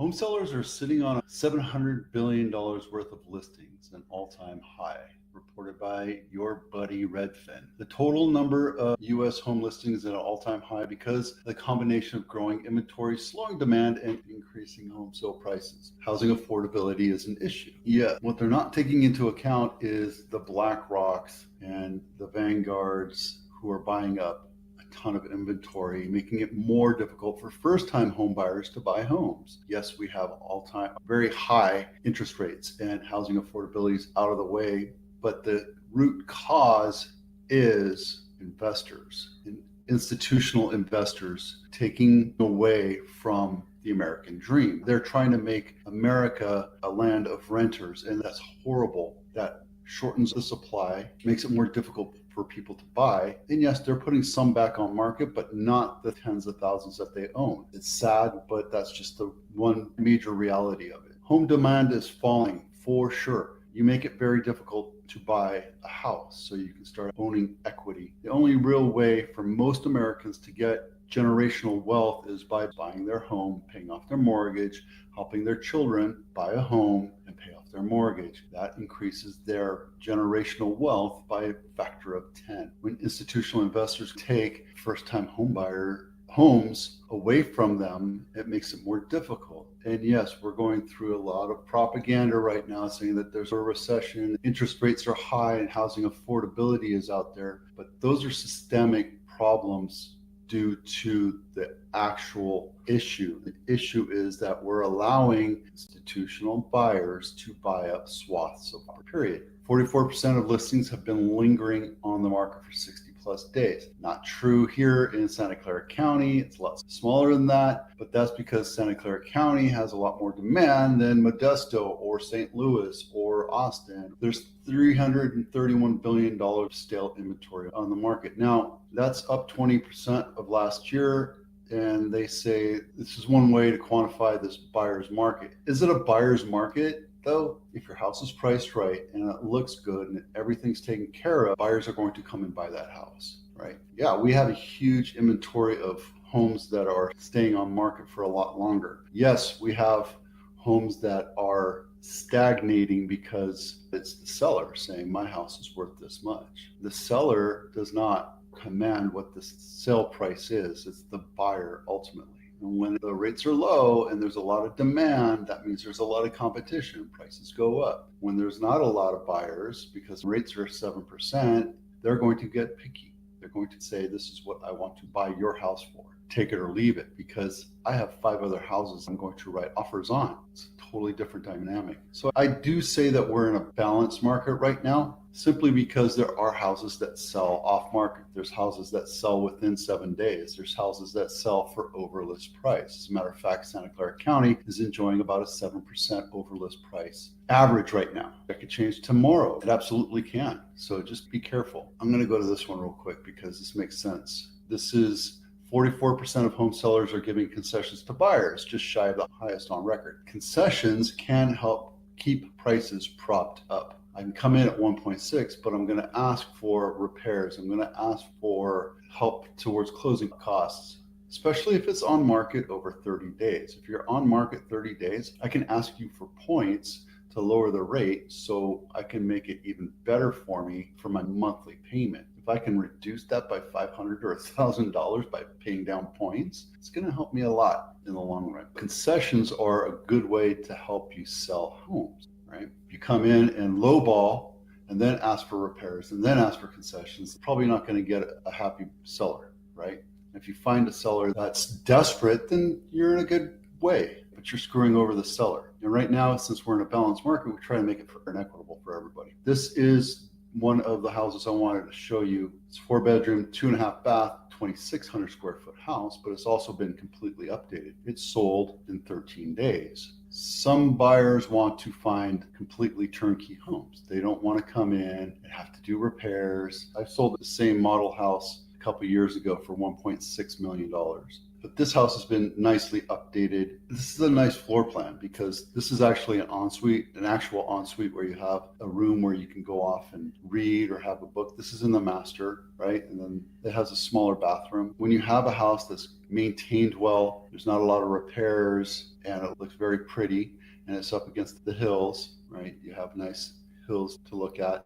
Home sellers are sitting on $700 billion worth of listings, an all-time high, reported by your buddy Redfin. The total number of U.S. home listings is at an all-time high because of the combination of growing inventory, slowing demand, and increasing home sale prices. Housing affordability is an issue. Yet, what they're not taking into account is the BlackRocks and the Vanguards who are buying up ton of inventory, making it more difficult for first-time home buyers to buy homes. Yes, we have all-time very high interest rates and housing affordability is out of the way, but the root cause is investors, institutional investors taking away from the American dream. They're trying to make America a land of renters, and that's horrible. That shortens the supply, makes it more difficult for people to buy. And yes, they're putting some back on market, but not the tens of thousands that they own. It's sad, but that's just the one major reality of it. Home demand is falling for sure. You make it very difficult to buy a house so you can start owning equity. The only real way for most Americans to get generational wealth is by buying their home, paying off their mortgage, helping their children buy a home and pay off their mortgage. That increases their generational wealth by a factor of 10. When institutional investors take first-time homebuyer homes away from them, it makes it more difficult. And yes, we're going through a lot of propaganda right now saying that there's a recession, interest rates are high, and housing affordability is out there. But those are systemic problems due to the actual issue. The issue is that we're allowing institutional buyers to buy up swaths of our period. 44% of listings have been lingering on the market for 60 plus days. Not true here in Santa Clara County. It's a lot smaller than that, but that's because Santa Clara County has a lot more demand than Modesto or St. Louis or Austin. There's $331 billion of stale inventory on the market. Now, that's up 20% of last year. And they say this is one way to quantify this buyer's market. Is it a buyer's market? Though, if your house is priced right and it looks good and everything's taken care of, buyers are going to come and buy that house, right? Yeah, we have a huge inventory of homes that are staying on market for a lot longer. Yes, we have homes that are stagnating because it's the seller saying my house is worth this much. The seller does not command what the sale price is. It's the buyer ultimately. And when the rates are low and there's a lot of demand, that means there's a lot of competition. Prices go up. When there's not a lot of buyers, because rates are 7%, they're going to get picky. They're going to say, this is what I want to buy your house for. Take it or leave it, because I have 5 other houses I'm going to write offers on. It's a totally different dynamic. So I do say that we're in a balanced market right now, simply because there are houses that sell off market. There's houses that sell within 7 days. There's houses that sell for over list price. As a matter of fact, Santa Clara County is enjoying about a 7% over list price average right now. That could change tomorrow. It absolutely can. So just be careful. I'm going to go to this one real quick because this makes sense. This is 44% of home sellers are giving concessions to buyers, just shy of the highest on record. Concessions can help keep prices propped up. I can come in at 1.6, but I'm going to ask for repairs. I'm going to ask for help towards closing costs, especially if it's on market over 30 days. If you're on market 30 days, I can ask you for points to lower the rate so I can make it even better for me for my monthly payment. If I can reduce that by $500 or $1,000 by paying down points, it's going to help me a lot in the long run. Concessions are a good way to help you sell homes, right? If you come in and lowball and then ask for repairs and then ask for concessions, probably not going to get a happy seller, right? If you find a seller that's desperate, then you're in a good way, but you're screwing over the seller. And right now, since we're in a balanced market, we try to make it fair and equitable for everybody. This is one of the houses I wanted to show you. It's 4-bedroom, 2.5 bath, 2,600 square foot house, but it's also been completely updated. It's sold in 13 days. Some buyers want to find completely turnkey homes. They don't want to come in and have to do repairs. I've sold the same model house a couple years ago for $1.6 million. But this house has been nicely updated. This is a nice floor plan because this is actually an ensuite, an actual ensuite where you have a room where you can go off and read or have a book. This is in the master, right? And then it has a smaller bathroom. When you have a house that's maintained well, there's not a lot of repairs, and it looks very pretty, and it's up against the hills, right? You have nice hills to look at.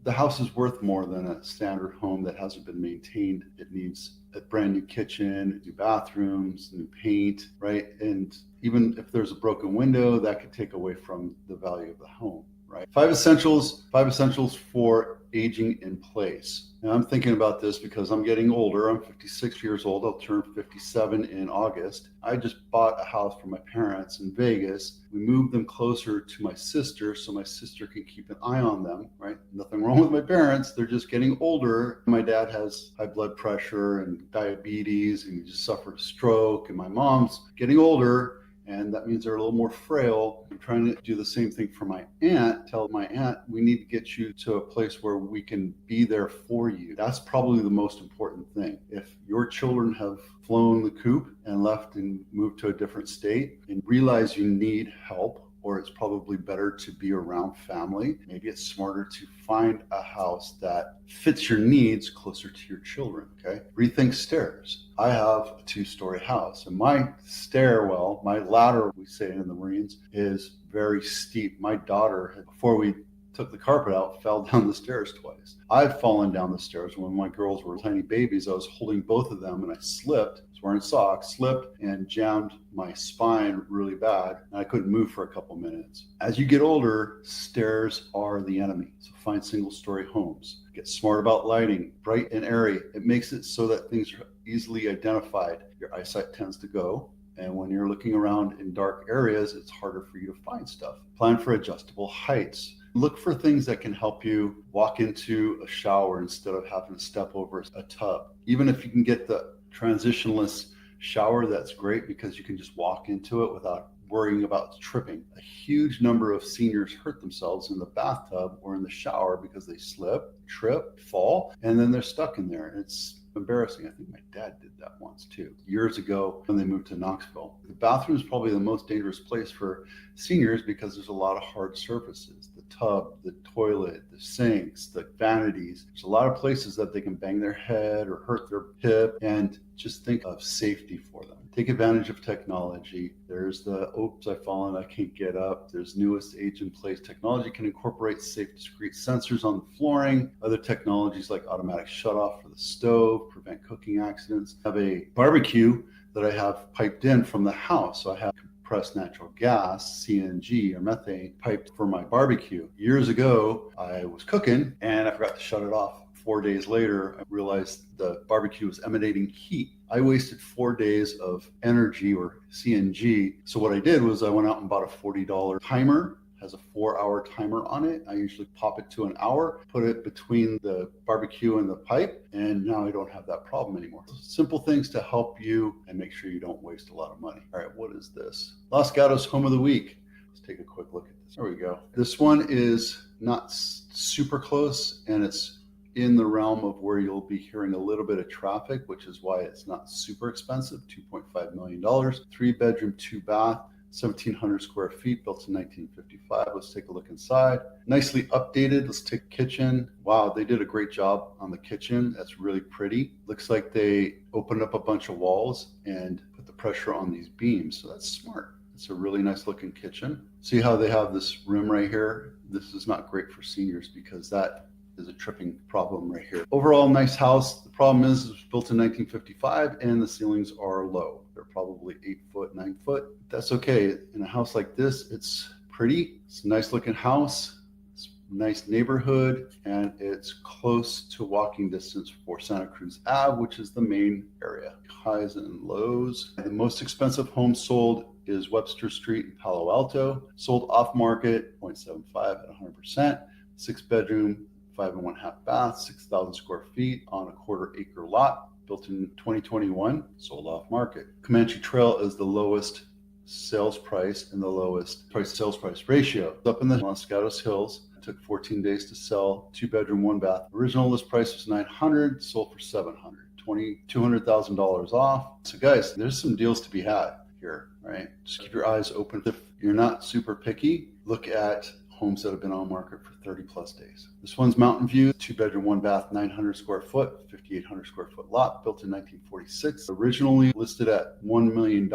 The house is worth more than a standard home that hasn't been maintained. It needs a brand new kitchen, new bathrooms, new paint, right? And even if there's a broken window, that could take away from the value of the home, right? Five essentials for aging in place. And I'm thinking about this because I'm getting older. I'm 56 years old. I'll turn 57 in August. I just bought a house for my parents in Vegas. We moved them closer to my sister so my sister can keep an eye on them, right? Nothing wrong with my parents. They're just getting older. My dad has high blood pressure and diabetes, and he just suffered a stroke. And my mom's getting older, and that means they're a little more frail. I'm trying to do the same thing for my aunt. Tell my aunt, we need to get you to a place where we can be there for you. That's probably the most important thing. If your children have flown the coop and left and moved to a different state and realize you need help, or it's probably better to be around family, maybe it's smarter to find a house that fits your needs closer to your children, okay? Rethink stairs. I have a 2-story house, and my stairwell, my ladder, we say in the Marines, is very steep. My daughter, before we took the carpet out, fell down the stairs twice. I've fallen down the stairs when my girls were tiny babies. I was holding both of them and I slipped. I was wearing socks, slipped and jammed my spine really bad, and I couldn't move for a couple minutes. As you get older, stairs are the enemy. So find single-story homes. Get smart about lighting, bright and airy. It makes it so that things are easily identified. Your eyesight tends to go, and when you're looking around in dark areas, it's harder for you to find stuff. Plan for adjustable heights. Look for things that can help you walk into a shower instead of having to step over a tub. Even if you can get the transitionless shower, that's great because you can just walk into it without worrying about tripping. A huge number of seniors hurt themselves in the bathtub or in the shower because they slip, trip, fall, and then they're stuck in there. It's embarrassing. I think my dad did that once too, years ago when they moved to Knoxville. The bathroom is probably the most dangerous place for seniors because there's a lot of hard surfaces. The tub, the toilet, the sinks, the vanities. There's a lot of places that they can bang their head or hurt their hip, and just think of safety for them. Take advantage of technology. There's the, oops, I've fallen, I can't get up. There's newest age-in-place technology can incorporate safe, discrete sensors on the flooring. Other technologies like automatic shutoff for the stove, prevent cooking accidents. I have a barbecue that I have piped in from the house. So I have compressed natural gas, CNG or methane, piped for my barbecue. Years ago, I was cooking and I forgot to shut it off. 4 days later, I realized the barbecue was emanating heat. I wasted 4 days of energy or CNG. So what I did was I went out and bought a $40 timer. Has a 4-hour timer on it. I usually pop it to an hour, put it between the barbecue and the pipe, and now I don't have that problem anymore. Simple things to help you and make sure you don't waste a lot of money. All right, what is this? Los Gatos Home of the Week. Let's take a quick look at this. There we go. This one is not super close, and it's in the realm of where you'll be hearing a little bit of traffic, which is why it's not super expensive. $2.5 million, 3-bedroom, 2-bath, 1,700 square feet, built in 1955. Let's take a look inside. Nicely updated. Let's take the kitchen. Wow, they did a great job on the kitchen. That's really pretty. Looks like they opened up a bunch of walls and put the pressure on these beams. So that's smart. It's a really nice looking kitchen. See how they have this rim right here? This is not great for seniors because that is a tripping problem right here. Overall, nice house. The problem is it was built in 1955 and the ceilings are low. They're probably 8 foot, 9 foot. That's okay. In a house like this, it's pretty. It's a nice looking house. It's a nice neighborhood, and it's close to walking distance for Santa Cruz Ave, which is the main area. Highs and lows. The most expensive home sold is Webster Street in Palo Alto. Sold off market, 0.75 at 100%. 6-bedroom, 5.5 bath, 6,000 square feet on a 1/4 acre lot, built in 2021, sold off market. Comanche Trail is the lowest sales price and the lowest price sales price ratio. Up in the Los Gatos Hills, it took 14 days to sell, 2-bedroom, 1-bath. Original list price was $900, sold for $700. $200,000 off. So guys, there's some deals to be had here, right? Just keep your eyes open. If you're not super picky, look at homes that have been on market for 30 plus days. This one's Mountain View, 2-bedroom, 1-bath, 900 square foot, 5,800 square foot lot, built in 1946. Originally listed at $1 million.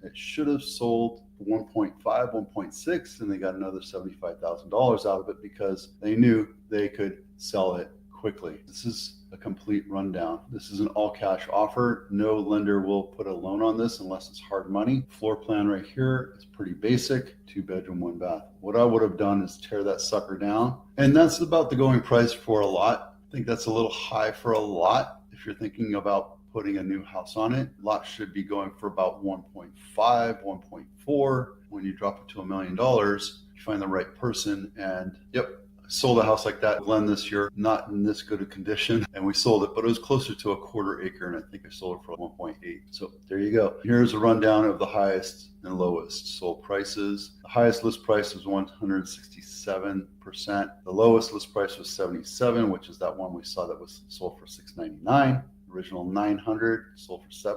It should have sold for 1.5, 1.6, and they got another $75,000 out of it because they knew they could sell it quickly. This is a complete rundown. This is an all cash offer. No lender will put a loan on this unless it's hard money. Floor plan right here is pretty basic, 2-bedroom, 1-bath. What I would have done is tear that sucker down. And that's about the going price for a lot. I think that's a little high for a lot. If you're thinking about putting a new house on it, lot should be going for about 1.5, 1.4. When you drop it to $1 million, you find the right person, and yep, sold a house like that, Glen, this year, not in this good a condition, and we sold it, but it was closer to a 1/4 acre, and I think I sold it for 1.8. So there you go. Here's a rundown of the highest and lowest sold prices. The highest list price was 167%. The lowest list price was 77, which is that one we saw that was sold for $699. Original 900 sold for $7.